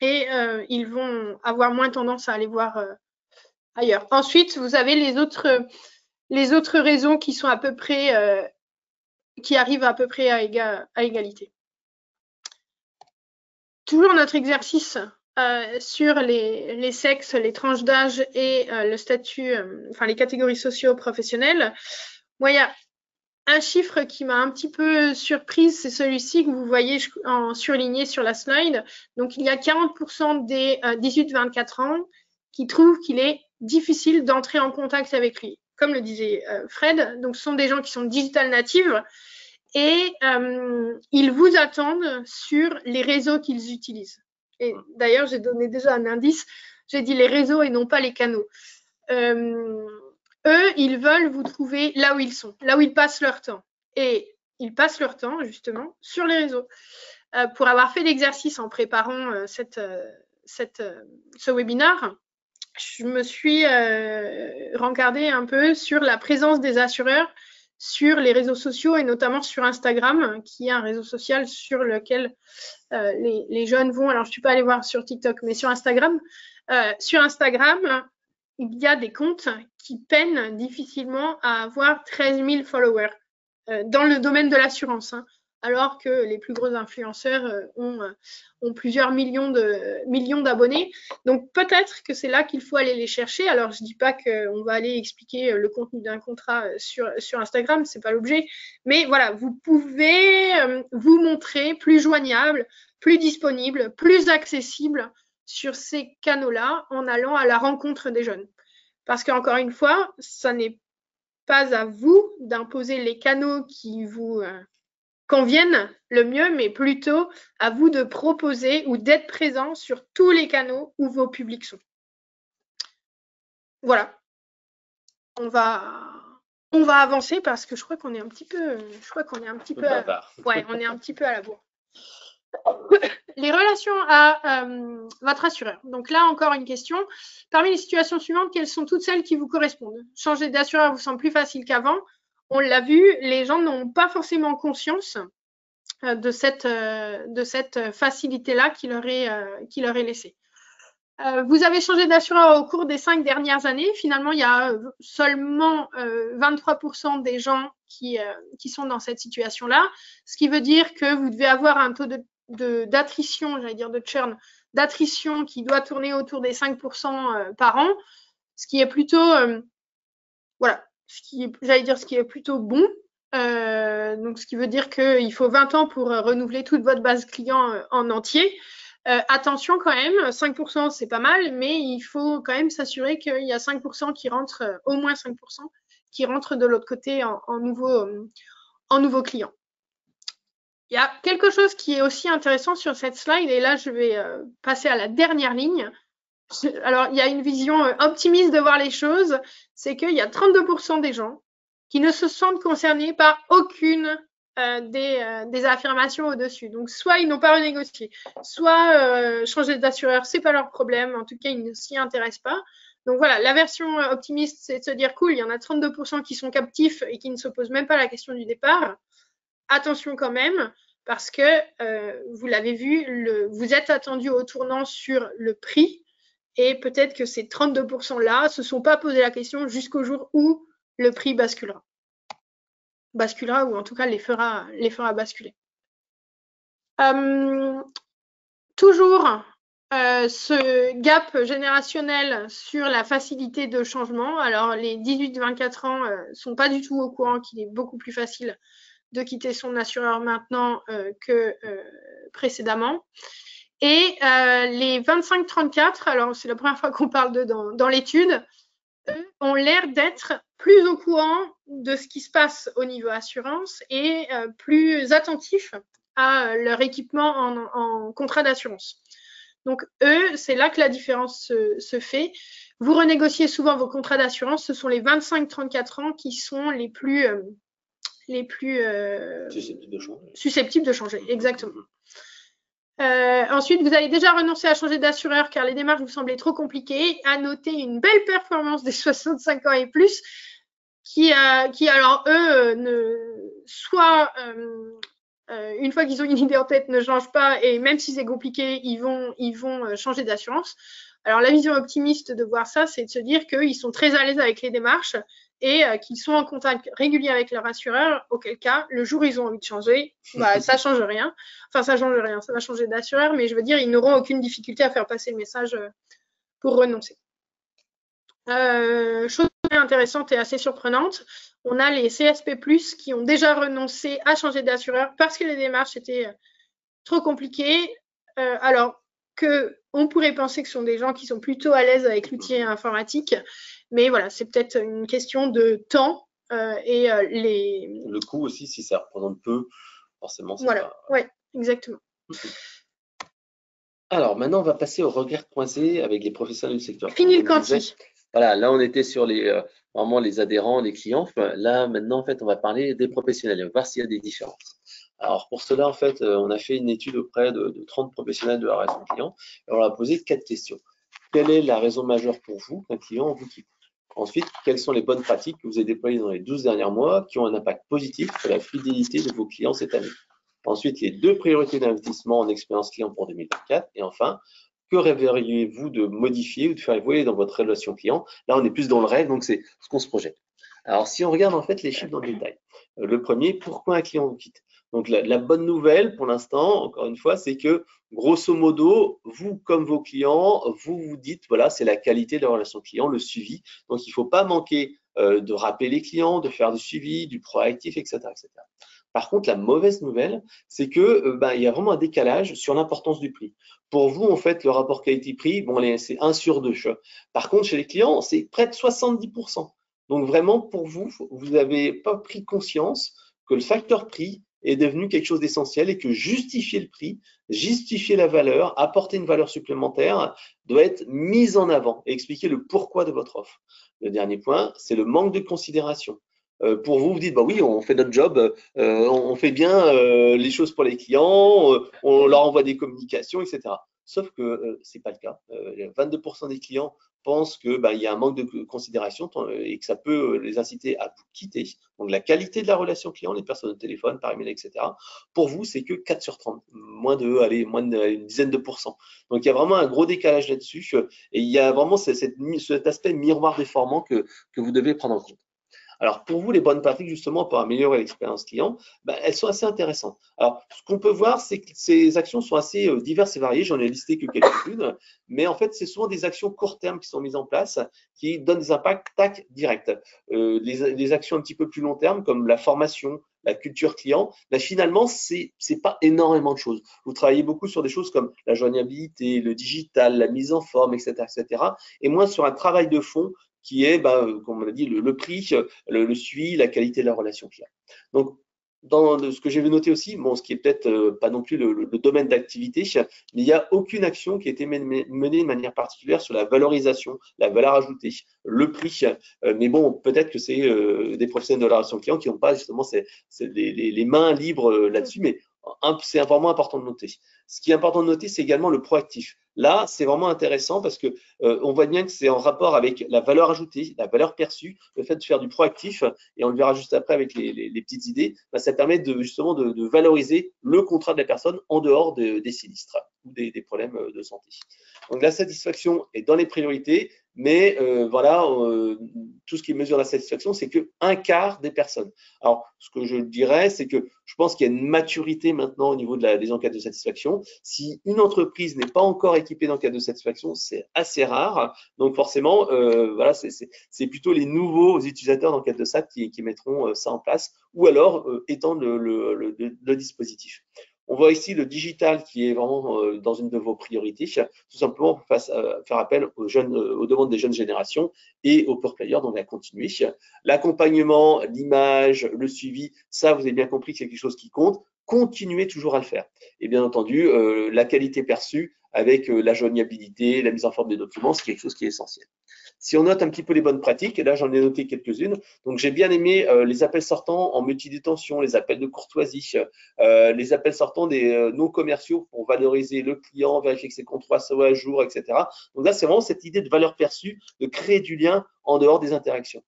et ils vont avoir moins tendance à aller voir ailleurs. Ensuite, vous avez les autres raisons qui sont à peu près, qui arrivent à peu près à égalité. Toujours notre exercice sur les sexes, les tranches d'âge et le statut, les catégories socio-professionnelles. Moi, il y a un chiffre qui m'a un petit peu surprise, c'est celui-ci que vous voyez en surligné sur la slide. Donc, il y a 40% des 18-24 ans qui trouvent qu'il est difficile d'entrer en contact avec lui. Comme le disait Fred, donc ce sont des gens qui sont digital natives et ils vous attendent sur les réseaux qu'ils utilisent. Et d'ailleurs, j'ai donné déjà un indice, j'ai dit les réseaux et non pas les canaux. Eux, ils veulent vous trouver là où ils sont, là où ils passent leur temps. Et ils passent leur temps, justement, sur les réseaux. Pour avoir fait l'exercice en préparant ce webinaire, je me suis rencardée un peu sur la présence des assureurs sur les réseaux sociaux et notamment sur Instagram, qui est un réseau social sur lequel les jeunes vont. Alors, je ne suis pas allée voir sur TikTok, mais sur Instagram. Il y a des comptes qui peinent difficilement à avoir 13 000 followers dans le domaine de l'assurance, hein, alors que les plus gros influenceurs ont plusieurs millions d'abonnés. Donc peut-être que c'est là qu'il faut aller les chercher. Alors je ne dis pas qu'on va aller expliquer le contenu d'un contrat sur Instagram, ce n'est pas l'objet, mais voilà, vous pouvez vous montrer plus joignable, plus disponible, plus accessible sur ces canaux-là en allant à la rencontre des jeunes. Parce qu'encore une fois, ça n'est pas à vous d'imposer les canaux qui vous conviennent le mieux, mais plutôt à vous de proposer ou d'être présent sur tous les canaux où vos publics sont. Voilà. On va avancer parce que je crois qu'on est un petit peu, on est un petit peu à la bourre. Les relations à votre assureur. Donc là, encore une question. Parmi les situations suivantes, quelles sont toutes celles qui vous correspondent? Changer d'assureur vous semble plus facile qu'avant. On l'a vu, les gens n'ont pas forcément conscience de cette facilité-là qui leur est laissée. Vous avez changé d'assureur au cours des 5 dernières années. Finalement, il y a seulement 23% des gens qui sont dans cette situation-là, ce qui veut dire que vous devez avoir un taux d'attrition, j'allais dire de churn, d'attrition qui doit tourner autour des 5% par an, ce qui est plutôt, ce qui est plutôt bon. Donc, ce qui veut dire qu'il faut 20 ans pour renouveler toute votre base client en entier. Attention quand même, 5% c'est pas mal, mais il faut quand même s'assurer qu'il y a 5% qui rentrent, au moins 5% qui rentrent de l'autre côté en nouveaux clients. Il y a quelque chose qui est aussi intéressant sur cette slide, et là je vais passer à la dernière ligne. Alors, il y a une vision optimiste de voir les choses, c'est qu'il y a 32% des gens qui ne se sentent concernés par aucune des affirmations au-dessus. Donc, soit ils n'ont pas renégocié, soit changer d'assureur, c'est pas leur problème. En tout cas, ils ne s'y intéressent pas. Donc voilà, la version optimiste, c'est de se dire cool, il y en a 32% qui sont captifs et qui ne se posent même pas la question du départ. Attention quand même, parce que vous l'avez vu, vous êtes attendu au tournant sur le prix et peut-être que ces 32%-là se sont pas posé la question jusqu'au jour où le prix basculera ou en tout cas les fera basculer. Toujours ce gap générationnel sur la facilité de changement. Alors les 18-24 ans sont pas du tout au courant qu'il est beaucoup plus facile de quitter son assureur maintenant que précédemment. Et les 25-34, alors c'est la première fois qu'on parle d'eux dans l'étude, eux ont l'air d'être plus au courant de ce qui se passe au niveau assurance et plus attentifs à leur équipement en contrat d'assurance. Donc eux, c'est là que la différence se fait. Vous renégociez souvent vos contrats d'assurance, ce sont les 25-34 ans qui sont les plus susceptibles de changer, exactement. Ensuite, vous avez déjà renoncé à changer d'assureur car les démarches vous semblaient trop compliquées. À noter une belle performance des 65 ans et plus qui alors eux, soit une fois qu'ils ont une idée en tête, ne changent pas et même si c'est compliqué, ils vont changer d'assurance. Alors la vision optimiste de voir ça, c'est de se dire qu'ils sont très à l'aise avec les démarches et qu'ils sont en contact régulier avec leur assureur, auquel cas, le jour où ils ont envie de changer, bah, ça change rien. Enfin, ça change rien, ça va changer d'assureur, mais je veux dire, ils n'auront aucune difficulté à faire passer le message pour renoncer. Chose intéressante et assez surprenante, on a les CSP+, qui ont déjà renoncé à changer d'assureur parce que les démarches étaient trop compliquées, alors qu'on pourrait penser que ce sont des gens qui sont plutôt à l'aise avec l'outil informatique, mais voilà, c'est peut-être une question de temps et le coût aussi, si ça représente peu, forcément, c'est voilà, ouais, exactement. Alors, maintenant, on va passer au regard croisé avec les professionnels du secteur. Fini le quanti. Voilà, là, on était sur vraiment les adhérents, les clients. Là, maintenant, en fait, on va parler des professionnels et on va voir s'il y a des différences. Alors, pour cela, en fait, on a fait une étude auprès de 30 professionnels de la relation client et on leur a posé 4 questions. Quelle est la raison majeure pour vous qu'un client vous quitte? Ensuite, quelles sont les bonnes pratiques que vous avez déployées dans les 12 derniers mois qui ont un impact positif sur la fidélité de vos clients cette année? Ensuite, les 2 priorités d'investissement en expérience client pour 2024. Et enfin, que rêveriez-vous de modifier ou de faire évoluer dans votre relation client? Là, on est plus dans le rêve, donc c'est ce qu'on se projette. Alors, si on regarde en fait les chiffres dans le détail, le premier, pourquoi un client vous quitte? Donc, la bonne nouvelle pour l'instant, encore une fois, c'est que grosso modo, vous comme vos clients, vous vous dites, voilà, c'est la qualité de la relation client, le suivi. Donc, il ne faut pas manquer de rappeler les clients, de faire du suivi, du proactif, etc., etc. Par contre, la mauvaise nouvelle, c'est que il y a vraiment un décalage sur l'importance du prix. Pour vous, en fait, le rapport qualité-prix, bon, c'est 1 sur 2. Par contre, chez les clients, c'est près de 70%. Donc vraiment, pour vous, vous n'avez pas pris conscience que le facteur prix est devenu quelque chose d'essentiel et que justifier le prix, justifier la valeur, apporter une valeur supplémentaire doit être mis en avant et expliquer le pourquoi de votre offre. Le dernier point, c'est le manque de considération. Pour vous, vous dites, bah oui, on fait notre job, on fait bien les choses pour les clients, on leur envoie des communications, etc. Sauf que c'est pas le cas. 22% des clients pensent que il y a un manque de considération et que ça peut les inciter à vous quitter. Donc la qualité de la relation client, les personnes au téléphone, par email, etc. Pour vous, c'est que 4 sur 30, moins d'une dizaine de pourcents. Donc il y a vraiment un gros décalage là-dessus et il y a vraiment cet aspect miroir déformant que vous devez prendre en compte. Alors, pour vous, les bonnes pratiques, justement, pour améliorer l'expérience client, elles sont assez intéressantes. Alors, ce qu'on peut voir, c'est que ces actions sont assez diverses et variées. J'en ai listé que quelques-unes, mais en fait, c'est souvent des actions court terme qui sont mises en place, qui donnent des impacts directs. Les actions un petit peu plus long terme, comme la formation, la culture client, finalement, c'est pas énormément de choses. Vous travaillez beaucoup sur des choses comme la joignabilité, le digital, la mise en forme, etc., etc., et moins sur un travail de fond qui est, comme on a dit, le prix, le suivi, la qualité de la relation client. Donc, dans ce que j'ai vu noter aussi, bon, ce qui est peut-être pas non plus le domaine d'activité, mais il n'y a aucune action qui a été menée de manière particulière sur la valorisation, la valeur ajoutée, le prix. Mais bon, peut-être que c'est des professionnels de la relation client qui n'ont pas justement les mains libres là-dessus, mais c'est vraiment important de noter. Ce qui est important de noter, c'est également le proactif. Là, c'est vraiment intéressant parce que on voit bien que c'est en rapport avec la valeur ajoutée, la valeur perçue, le fait de faire du proactif, et on le verra juste après avec les petites idées, bah, ça permet justement de valoriser le contrat de la personne en dehors des sinistres ou des problèmes de santé. Donc la satisfaction est dans les priorités, mais voilà, tout ce qui mesure la satisfaction, c'est qu'un quart des personnes. Alors, ce que je dirais, c'est que je pense qu'il y a une maturité maintenant au niveau des enquêtes de satisfaction. Si une entreprise n'est pas encore équipée d'enquêtes de satisfaction, c'est assez rare. Donc forcément, voilà, c'est plutôt les nouveaux utilisateurs d'enquêtes de SAT qui mettront ça en place, ou alors étendre le dispositif. On voit ici le digital qui est vraiment dans une de vos priorités, tout simplement pour faire appel aux demandes des jeunes générations et aux pure players, donc à continuer. L'accompagnement, l'image, le suivi, ça vous avez bien compris que c'est quelque chose qui compte. Continuez toujours à le faire. Et bien entendu, la qualité perçue avec la joignabilité, la mise en forme des documents, c'est quelque chose qui est essentiel. Si on note un petit peu les bonnes pratiques, et là j'en ai noté quelques-unes, donc j'ai bien aimé les appels sortants en multidétention, les appels de courtoisie, les appels sortants des non commerciaux pour valoriser le client, vérifier que ses contrats soient à jour, etc. Donc là, c'est vraiment cette idée de valeur perçue, de créer du lien en dehors des interactions.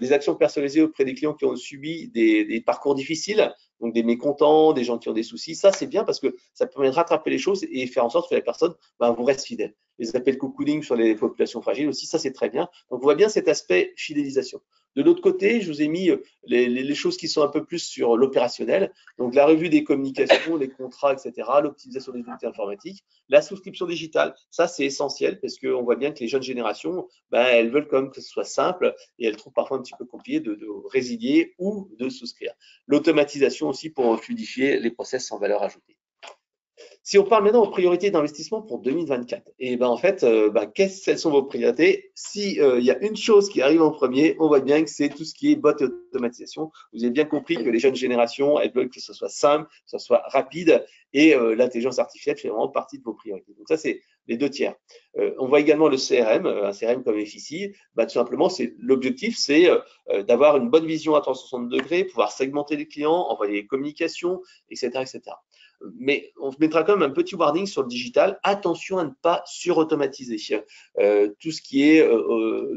Des actions personnalisées auprès des clients qui ont subi des parcours difficiles, donc des mécontents, des gens qui ont des soucis. Ça, c'est bien parce que ça permet de rattraper les choses et faire en sorte que la personne vous reste fidèle. Les appels cocooning sur les populations fragiles aussi, ça, c'est très bien. Donc, on voit bien cet aspect fidélisation. De l'autre côté, je vous ai mis les choses qui sont un peu plus sur l'opérationnel. Donc, la revue des communications, les contrats, etc., l'optimisation des outils informatiques, la souscription digitale. Ça, c'est essentiel parce qu'on voit bien que les jeunes générations, elles veulent quand même que ce soit simple et elles trouvent parfois un petit peu compliqué de résilier ou de souscrire. L'automatisation aussi pour fluidifier les process sans valeur ajoutée. Si on parle maintenant aux priorités d'investissement pour 2024, et en fait, quelles sont vos priorités? Si il y a une chose qui arrive en premier, on voit bien que c'est tout ce qui est bot et automatisation. Vous avez bien compris que les jeunes générations, elles veulent que ce soit simple, que ce soit rapide, et l'intelligence artificielle fait vraiment partie de vos priorités. Donc ça, c'est les 2 tiers. On voit également le CRM, un CRM comme FICI, tout simplement, l'objectif, c'est d'avoir une bonne vision à 360 degrés, pouvoir segmenter les clients, envoyer des communications, etc., etc. Mais on mettra quand même un petit warning sur le digital. Attention à ne pas surautomatiser. Tout ce qui est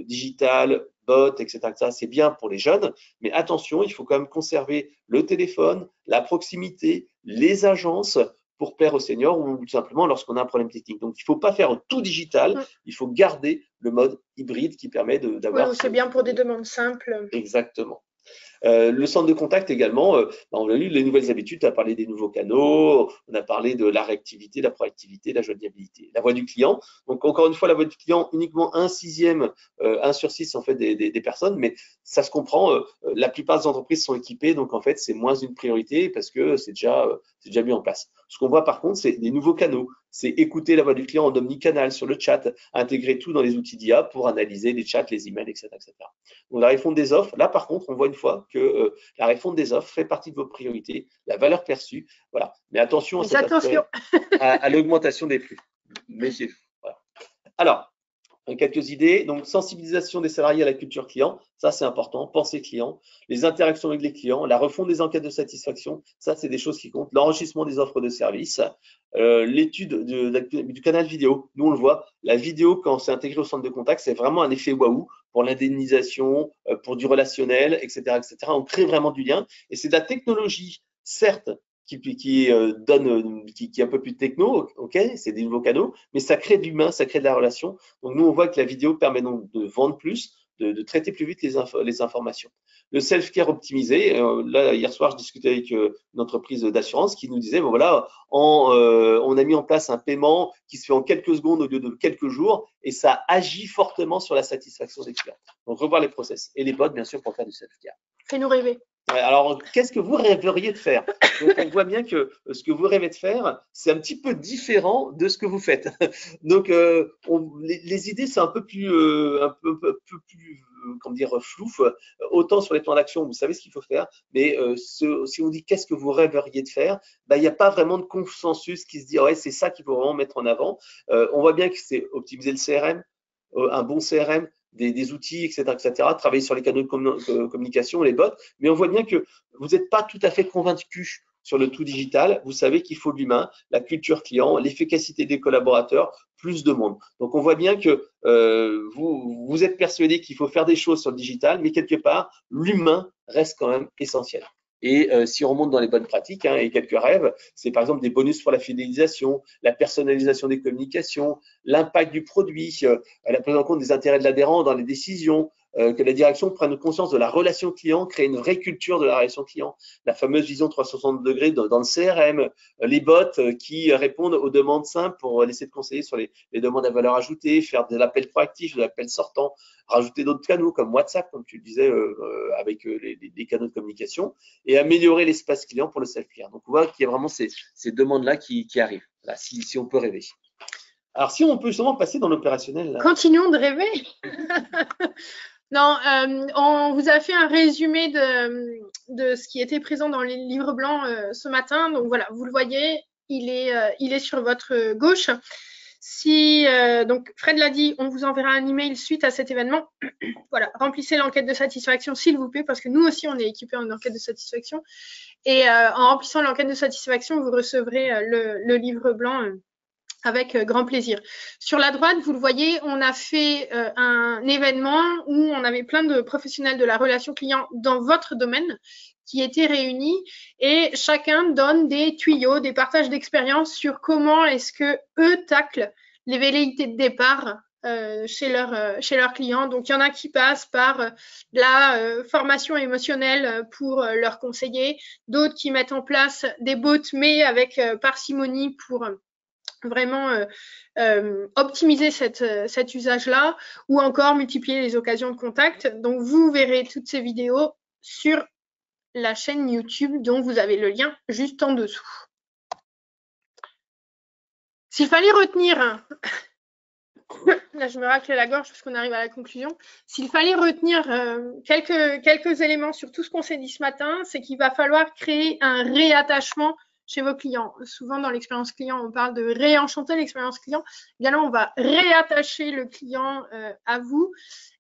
digital, bot, etc., c'est bien pour les jeunes, mais attention, il faut quand même conserver le téléphone, la proximité, les agences pour plaire aux seniors ou tout simplement lorsqu'on a un problème technique. Donc, il ne faut pas faire tout digital, il faut garder le mode hybride qui permet d'avoir… Oui, c'est bien pour des demandes simples. Exactement. Le centre de contact également, on a eu les nouvelles habitudes, on a parlé des nouveaux canaux, on a parlé de la réactivité, la proactivité, la joignabilité. La voix du client, donc encore une fois, la voix du client, uniquement 1/6, 1 sur 6 en fait des personnes, mais ça se comprend, la plupart des entreprises sont équipées, donc en fait c'est moins une priorité parce que c'est déjà mis en place. Ce qu'on voit par contre, c'est des nouveaux canaux, c'est écouter la voix du client en omnicanal sur le chat, intégrer tout dans les outils d'IA pour analyser les chats, les emails, etc., etc. Donc la refonte des offres, là par contre, on voit une fois que la refonte des offres fait partie de vos priorités, la valeur perçue, voilà. Mais attention à l'augmentation des flux. Méfiez-vous. Voilà. Alors, quelques idées. Donc, sensibilisation des salariés à la culture client, ça c'est important. Pensée client, les interactions avec les clients, la refonte des enquêtes de satisfaction, ça c'est des choses qui comptent. L'enrichissement des offres de services, l'étude du canal vidéo. Nous on le voit, la vidéo quand c'est intégré au centre de contact, c'est vraiment un effet waouh pour l'indemnisation, pour du relationnel, etc., etc. On crée vraiment du lien et c'est de la technologie, certes, qui est un peu plus techno, ok, c'est des nouveaux canaux, mais ça crée de l'humain, ça crée de la relation. Donc nous, on voit que la vidéo permet donc de vendre plus, de traiter plus vite les informations. Le self-care optimisé, là, hier soir, je discutais avec une entreprise d'assurance qui nous disait, bon, voilà, on a mis en place un paiement qui se fait en quelques secondes au lieu de quelques jours, et ça agit fortement sur la satisfaction des clients. Donc, revoir les process et les bots, bien sûr, pour faire du self-care. Fais-nous rêver. Ouais, alors, qu'est-ce que vous rêveriez de faire? Donc, on voit bien que ce que vous rêvez de faire, c'est un petit peu différent de ce que vous faites. Donc, les idées, c'est un peu plus, un peu plus, comment dire, flou. Autant sur les plans d'action, vous savez ce qu'il faut faire, mais si on dit qu'est-ce que vous rêveriez de faire, bah, il n'y a pas vraiment de consensus qui se dit, ouais, c'est ça qu'il faut vraiment mettre en avant. On voit bien que c'est optimiser le CRM, un bon CRM, des outils, etc., etc., travailler sur les canaux de communication, les bots, mais on voit bien que vous n'êtes pas tout à fait convaincu sur le tout digital. Vous savez qu'il faut de l'humain, la culture client, l'efficacité des collaborateurs, plus de monde. Donc on voit bien que vous êtes persuadé qu'il faut faire des choses sur le digital, mais quelque part, l'humain reste quand même essentiel. Et si on remonte dans les bonnes pratiques, hein, et quelques rêves, c'est par exemple des bonus pour la fidélisation, la personnalisation des communications, l'impact du produit, la prise en compte des intérêts de l'adhérent dans les décisions, que la direction prenne conscience de la relation client, créer une vraie culture de la relation client, la fameuse vision 360 degrés dans le CRM, les bots qui répondent aux demandes simples pour laisser de conseiller sur les demandes à valeur ajoutée, faire de l'appel proactif, de l'appel sortant, rajouter d'autres canaux comme WhatsApp, comme tu le disais, avec les canaux de communication, et améliorer l'espace client pour le self-care. Donc, on voit qu'il y a vraiment ces demandes-là qui arrivent, là, si on peut rêver. Alors, si on peut justement passer dans l'opérationnel. Continuons de rêver. Non, on vous a fait un résumé de ce qui était présent dans les livres blancs ce matin. Donc voilà, vous le voyez, il est sur votre gauche. Si donc Fred l'a dit, on vous enverra un email suite à cet événement. Voilà, remplissez l'enquête de satisfaction s'il vous plaît, parce que nous aussi on est équipés en enquête de satisfaction. Et en remplissant l'enquête de satisfaction, vous recevrez le livre blanc avec grand plaisir. Sur la droite, vous le voyez, on a fait un événement où on avait plein de professionnels de la relation client dans votre domaine qui étaient réunis et chacun donne des tuyaux, des partages d'expérience sur comment est-ce que eux taclent les velléités de départ chez leurs clients. Donc, il y en a qui passent par la formation émotionnelle pour leur conseiller, d'autres qui mettent en place des bots, mais avec parcimonie pour vraiment optimiser cet usage-là ou encore multiplier les occasions de contact. Donc, vous verrez toutes ces vidéos sur la chaîne YouTube dont vous avez le lien juste en dessous. S'il fallait retenir, là je me racle la gorge parce qu'on arrive à la conclusion, s'il fallait retenir quelques éléments sur tout ce qu'on s'est dit ce matin, c'est qu'il va falloir créer un réattachement chez vos clients. Souvent, dans l'expérience client, on parle de réenchanter l'expérience client. Bien là, on va réattacher le client à vous.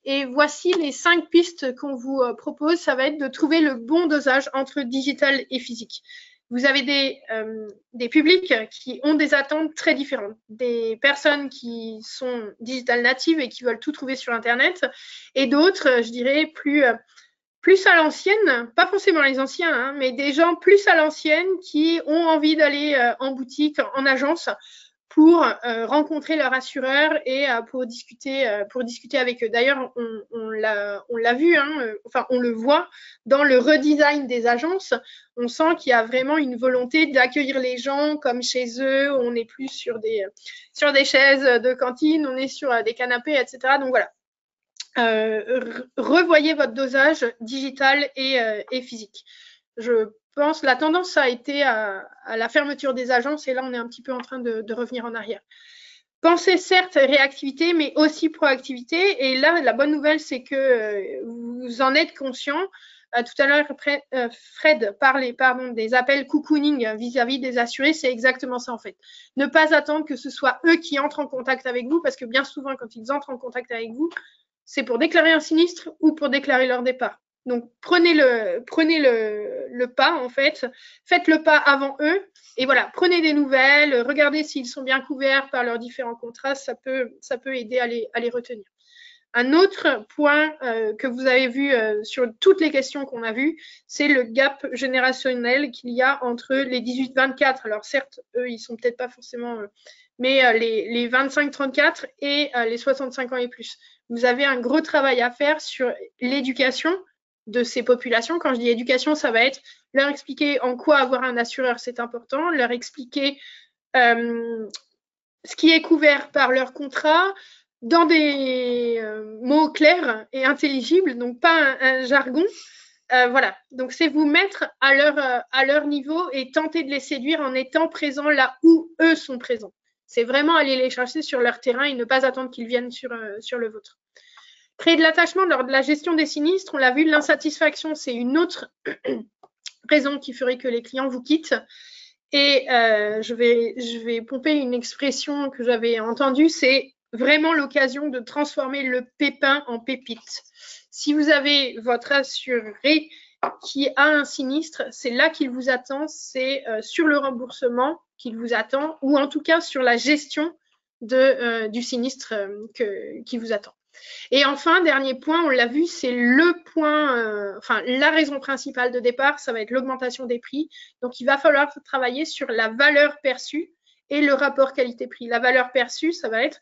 Et voici les 5 pistes qu'on vous propose. Ça va être de trouver le bon dosage entre digital et physique. Vous avez des publics qui ont des attentes très différentes. Des personnes qui sont digital natives et qui veulent tout trouver sur Internet. Et d'autres, je dirais, plus à l'ancienne, pas forcément les anciens, hein, mais des gens plus à l'ancienne qui ont envie d'aller en boutique, en agence, pour rencontrer leur assureur et pour discuter avec eux. D'ailleurs, on l'a vu, hein, enfin on le voit dans le redesign des agences. On sent qu'il y a vraiment une volonté d'accueillir les gens comme chez eux. On n'est plus sur des chaises de cantine, on est sur des canapés, etc. Donc voilà. Revoyez votre dosage digital et physique. Je pense la tendance a été à la fermeture des agences et là on est un petit peu en train de revenir en arrière. Pensez certes réactivité mais aussi proactivité et là la bonne nouvelle c'est que vous en êtes conscient. Tout à l'heure, Fred parlait des appels cocooning vis-à-vis des assurés, c'est exactement ça en fait. Ne pas attendre que ce soit eux qui entrent en contact avec vous parce que bien souvent quand ils entrent en contact avec vous, c'est pour déclarer un sinistre ou pour déclarer leur départ. Donc, prenez le pas, en fait. Faites le pas avant eux. Et voilà, prenez des nouvelles. Regardez s'ils sont bien couverts par leurs différents contrats. Ça peut aider à les retenir. Un autre point que vous avez vu sur toutes les questions qu'on a vues, c'est le gap générationnel qu'il y a entre les 18-24. Alors, certes, eux, ils sont peut-être pas forcément... mais les 25-34 et les 65 ans et plus. Vous avez un gros travail à faire sur l'éducation de ces populations. Quand je dis éducation, ça va être leur expliquer en quoi avoir un assureur, c'est important, leur expliquer ce qui est couvert par leur contrat dans des mots clairs et intelligibles, donc pas un jargon. Voilà, donc c'est vous mettre à leur niveau et tenter de les séduire en étant présent là où eux sont présents. C'est vraiment aller les chercher sur leur terrain et ne pas attendre qu'ils viennent sur le vôtre. Créer de l'attachement lors de la gestion des sinistres, on l'a vu, l'insatisfaction, c'est une autre raison qui ferait que les clients vous quittent. Et je vais pomper une expression que j'avais entendue, c'est vraiment l'occasion de transformer le pépin en pépite. Si vous avez votre assuré qui a un sinistre, c'est là qu'il vous attend, c'est sur le remboursement qu'il vous attend, ou en tout cas sur la gestion du sinistre qui vous attend. Et enfin, dernier point, on l'a vu, c'est le point, la raison principale de départ, ça va être l'augmentation des prix. Donc, il va falloir travailler sur la valeur perçue et le rapport qualité-prix. La valeur perçue, ça va être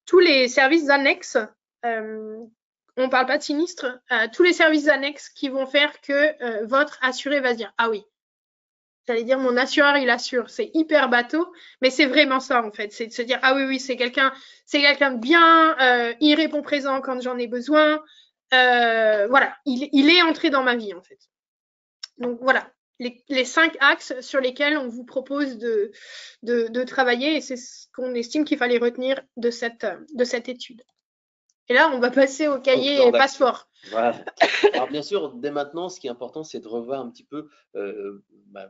tous les services annexes. On ne parle pas de sinistre, tous les services annexes qui vont faire que votre assuré va se dire « Ah oui, j'allais dire mon assureur il assure », c'est hyper bateau, mais c'est vraiment ça en fait, c'est de se dire ah oui c'est quelqu'un de bien, il répond présent quand j'en ai besoin, voilà, il est entré dans ma vie en fait. Donc voilà, les 5 axes sur lesquels on vous propose de travailler et c'est ce qu'on estime qu'il fallait retenir de cette étude. Et là, on va passer au cahier passeport. Voilà. Alors bien sûr, dès maintenant, ce qui est important, c'est de revoir un petit peu,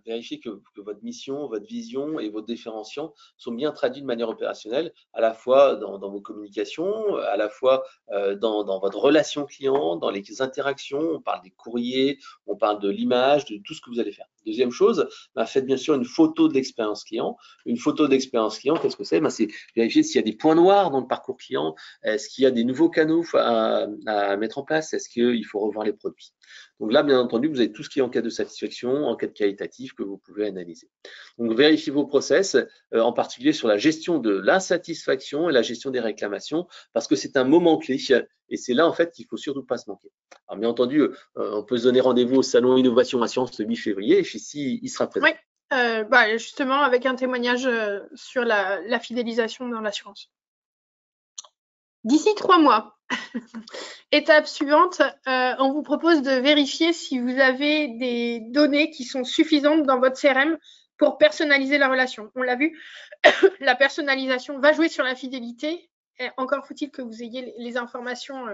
vérifier que votre mission, votre vision et vos différenciants sont bien traduits de manière opérationnelle, à la fois dans vos communications, à la fois dans votre relation client, dans les interactions. On parle des courriers, on parle de l'image, de tout ce que vous allez faire. Deuxième chose, faites bien sûr une photo de l'expérience client. Une photo d'expérience client, qu'est-ce que c'est? C'est vérifier s'il y a des points noirs dans le parcours client, est-ce qu'il y a des nouveaux canaux à mettre en place, est-ce qu'il faut revoir les produits. Donc là, bien entendu, vous avez tout ce qui est enquête de satisfaction, enquête qualitative que vous pouvez analyser. Donc vérifiez vos process, en particulier sur la gestion de l'insatisfaction et la gestion des réclamations, parce que c'est un moment clé et c'est là en fait qu'il ne faut surtout pas se manquer. Alors bien entendu, on peut se donner rendez-vous au salon Innovation Assurance le 8 février et ici, il sera présent. Oui, justement avec un témoignage sur la fidélisation dans l'assurance. D'ici 3 mois. Étape suivante, on vous propose de vérifier si vous avez des données qui sont suffisantes dans votre CRM pour personnaliser la relation. On l'a vu, la personnalisation va jouer sur la fidélité. Et encore faut-il que vous ayez les informations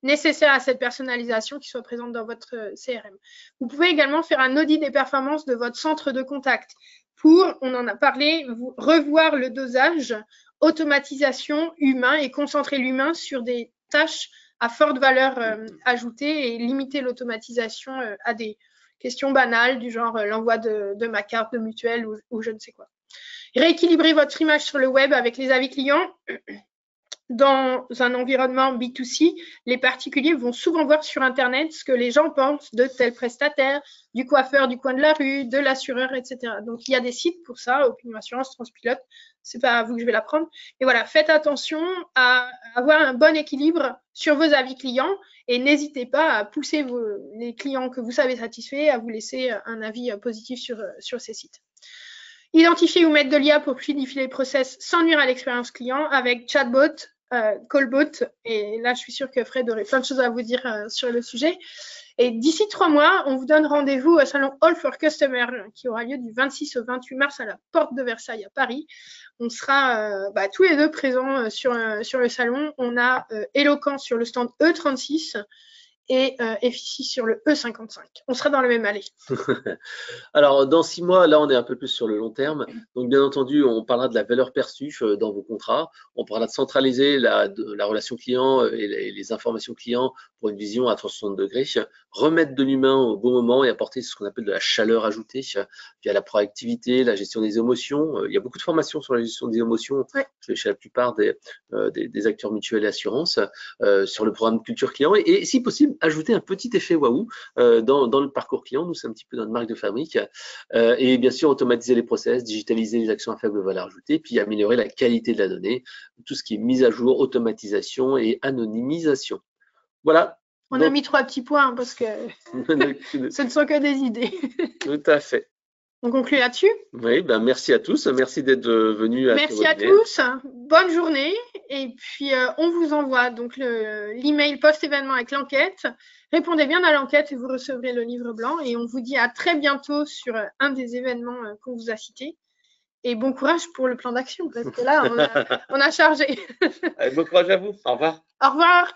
nécessaires à cette personnalisation qui soient présentes dans votre CRM. Vous pouvez également faire un audit des performances de votre centre de contact pour, on en a parlé, revoir le dosage, automatisation humain et concentrer l'humain sur des tâches à forte valeur ajoutée et limiter l'automatisation à des questions banales du genre l'envoi de ma carte de mutuelle ou je ne sais quoi. Rééquilibrer votre image sur le web avec les avis clients. Dans un environnement B2C, les particuliers vont souvent voir sur Internet ce que les gens pensent de tel prestataire, du coiffeur du coin de la rue, de l'assureur, etc. Donc, il y a des sites pour ça, Opinion Assurance, Transpilote, c'est pas à vous que je vais l'apprendre. Et voilà, faites attention à avoir un bon équilibre sur vos avis clients et n'hésitez pas à pousser les clients que vous savez satisfaits à vous laisser un avis positif sur ces sites. Identifier ou mettre de l'IA pour fluidifier les process sans nuire à l'expérience client avec chatbot, callbot, et là je suis sûre que Fred aurait plein de choses à vous dire sur le sujet. Et d'ici 3 mois, on vous donne rendez-vous au salon All for Customer qui aura lieu du 26 au 28 mars à la porte de Versailles à Paris. On sera tous les deux présents sur le salon. On a Eloquent sur le stand E36 et FICI sur le E55. On sera dans le même allée. Alors, dans 6 mois, là, on est un peu plus sur le long terme. Donc, bien entendu, on parlera de la valeur perçue dans vos contrats. On parlera de centraliser la relation client et les informations clients pour une vision à 360 degrés. Remettre de l'humain au bon moment et apporter ce qu'on appelle de la chaleur ajoutée via la proactivité, la gestion des émotions. Il y a beaucoup de formations sur la gestion des émotions chez la plupart des acteurs mutuels et assurances, sur le programme culture client et si possible, ajouter un petit effet waouh dans le parcours client. Nous, c'est un petit peu notre marque de fabrique. Et bien sûr, automatiser les process, digitaliser les actions à faible valeur ajoutée, puis améliorer la qualité de la donnée, tout ce qui est mise à jour, automatisation et anonymisation. Voilà. On a mis 3 petits points parce que ce ne sont que des idées. Tout à fait. On conclut là-dessus. Oui, ben merci à tous. Merci d'être venus à ce Merci à webinaire. tous. Bonne journée. Et puis, on vous envoie donc l'email post-événement avec l'enquête. Répondez bien à l'enquête et vous recevrez le livre blanc. Et on vous dit à très bientôt sur un des événements qu'on vous a cités. Et bon courage pour le plan d'action, parce que là, on a chargé. Allez, bon courage à vous. Au revoir. Au revoir.